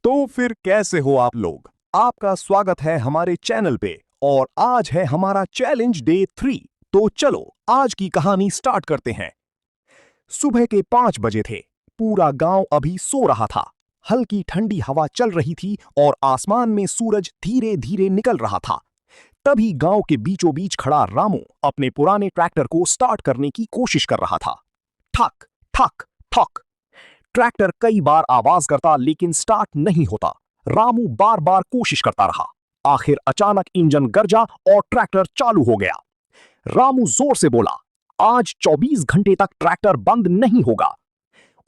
तो फिर कैसे हो आप लोग। आपका स्वागत है हमारे चैनल पे और आज है हमारा चैलेंज डे 3। तो चलो आज की कहानी स्टार्ट करते हैं। सुबह के 5 बजे थे। पूरा गांव अभी सो रहा था। हल्की ठंडी हवा चल रही थी और आसमान में सूरज धीरे धीरे निकल रहा था। तभी गांव के बीचों बीच खड़ा रामू अपने पुराने ट्रैक्टर को स्टार्ट करने की कोशिश कर रहा था। ठक ठक ठक। ट्रैक्टर कई बार आवाज करता लेकिन स्टार्ट नहीं होता। रामू बार बार कोशिश करता रहा। आखिर अचानक इंजन गरजा और ट्रैक्टर चालू हो गया। रामू जोर से बोला, आज 24 घंटे तक ट्रैक्टर बंद नहीं होगा।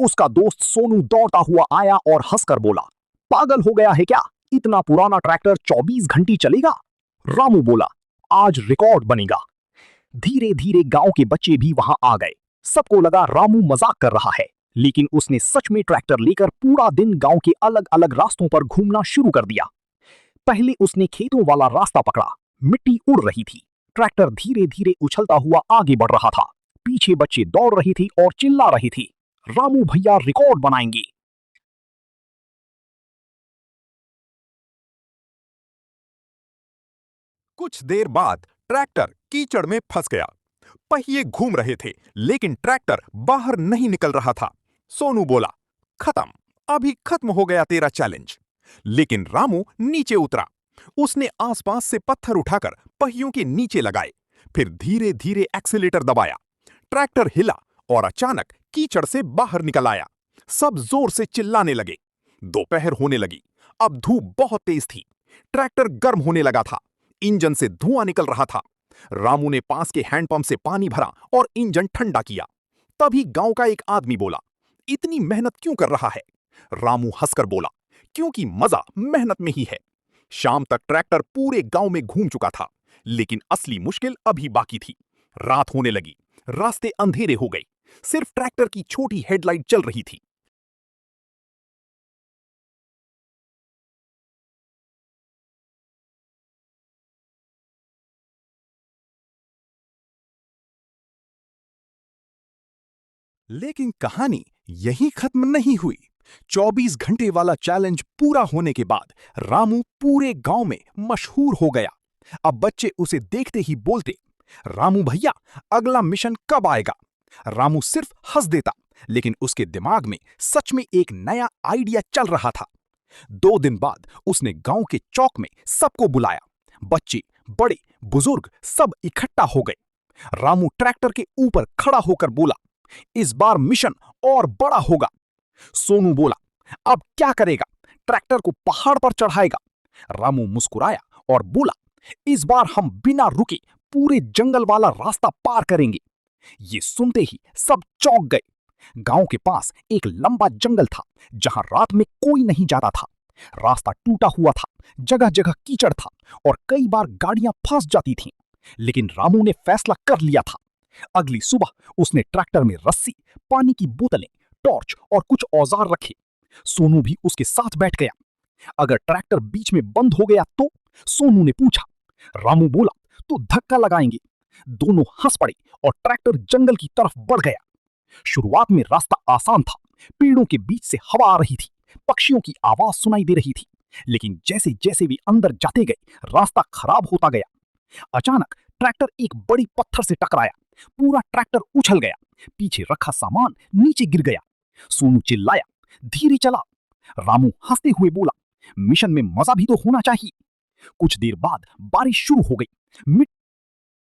उसका दोस्त सोनू दौड़ता हुआ आया और हंसकर बोला, पागल हो गया है क्या? इतना पुराना ट्रैक्टर 24 घंटे चलेगा? रामू बोला, आज रिकॉर्ड बनेगा। धीरे धीरे गांव के बच्चे भी वहां आ गए। सबको लगा रामू मजाक कर रहा है, लेकिन उसने सच में ट्रैक्टर लेकर पूरा दिन गांव के अलग अलग रास्तों पर घूमना शुरू कर दिया। पहले उसने खेतों वाला रास्ता पकड़ा। मिट्टी उड़ रही थी। ट्रैक्टर धीरे धीरे उछलता हुआ आगे बढ़ रहा था। पीछे बच्चे दौड़ रही थी और चिल्ला रही थी, रामू भैया रिकॉर्ड बनाएंगे। कुछ देर बाद ट्रैक्टर कीचड़ में फंस गया। पहिए घूम रहे थे लेकिन ट्रैक्टर बाहर नहीं निकल रहा था। सोनू बोला, खत्म, अभी खत्म हो गया तेरा चैलेंज। लेकिन रामू नीचे उतरा। उसने आसपास से पत्थर उठाकर पहियों के नीचे लगाए, फिर धीरे धीरे एक्सीलेटर दबाया। ट्रैक्टर हिला और अचानक कीचड़ से बाहर निकल आया। सब जोर से चिल्लाने लगे। दोपहर होने लगी। अब धूप बहुत तेज थी। ट्रैक्टर गर्म होने लगा था। इंजन से धुआं निकल रहा था। रामू ने पास के हैंडपंप से पानी भरा और इंजन ठंडा किया। तभी गांव का एक आदमी बोला, इतनी मेहनत क्यों कर रहा है? रामू हंसकर बोला, क्योंकि मजा मेहनत में ही है। शाम तक ट्रैक्टर पूरे गांव में घूम चुका था, लेकिन असली मुश्किल अभी बाकी थी। रात होने लगी। रास्ते अंधेरे हो गए। सिर्फ ट्रैक्टर की छोटी हेडलाइट जल रही थी। लेकिन कहानी यहीं खत्म नहीं हुई। 24 घंटे वाला चैलेंज पूरा होने के बाद रामू पूरे गांव में मशहूर हो गया। अब बच्चे उसे देखते ही बोलते, रामू भैया अगला मिशन कब आएगा? रामू सिर्फ हंस देता, लेकिन उसके दिमाग में सच में एक नया आइडिया चल रहा था। 2 दिन बाद उसने गांव के चौक में सबको बुलाया। बच्चे, बड़े, बुजुर्ग सब इकट्ठा हो गए। रामू ट्रैक्टर के ऊपर खड़ा होकर बोला, इस बार मिशन और बड़ा होगा। सोनू बोला, अब क्या करेगा? ट्रैक्टर को पहाड़ पर चढ़ाएगा। रामू मुस्कुराया और बोला, इस बार हम बिना रुके पूरे जंगल वाला रास्ता पार करेंगे। ये सुनते ही सब चौंक गए। गांव के पास एक लंबा जंगल था जहां रात में कोई नहीं जाता था। रास्ता टूटा हुआ था, जगह जगह कीचड़ था और कई बार गाड़ियां फंस जाती थीं। लेकिन रामू ने फैसला कर लिया था। अगली सुबह उसने ट्रैक्टर में रस्सी, पानी की बोतलें, टॉर्च और कुछ औजार रखे। सोनू भी उसके साथ बैठ गया। अगर ट्रैक्टर बीच में बंद हो गया तो? सोनू ने पूछा। रामू बोला, तो धक्का लगाएंगे। दोनों हंस पड़े और ट्रैक्टर जंगल की तरफ बढ़ गया। शुरुआत में रास्ता आसान था। पेड़ों के बीच से हवा आ रही थी। पक्षियों की आवाज सुनाई दे रही थी। लेकिन जैसे जैसे वे अंदर जाते गए, रास्ता खराब होता गया। अचानक ट्रैक्टर एक बड़ी पत्थर से टकराया। पूरा ट्रैक्टर उछल गया। पीछे रखा सामान नीचे गिर गया। सोनू चिल्लाया, धीरे चला। रामू हंसते हुए बोला, मिशन में मजा भी तो होना चाहिए। कुछ देर बाद बारिश शुरू हो गई।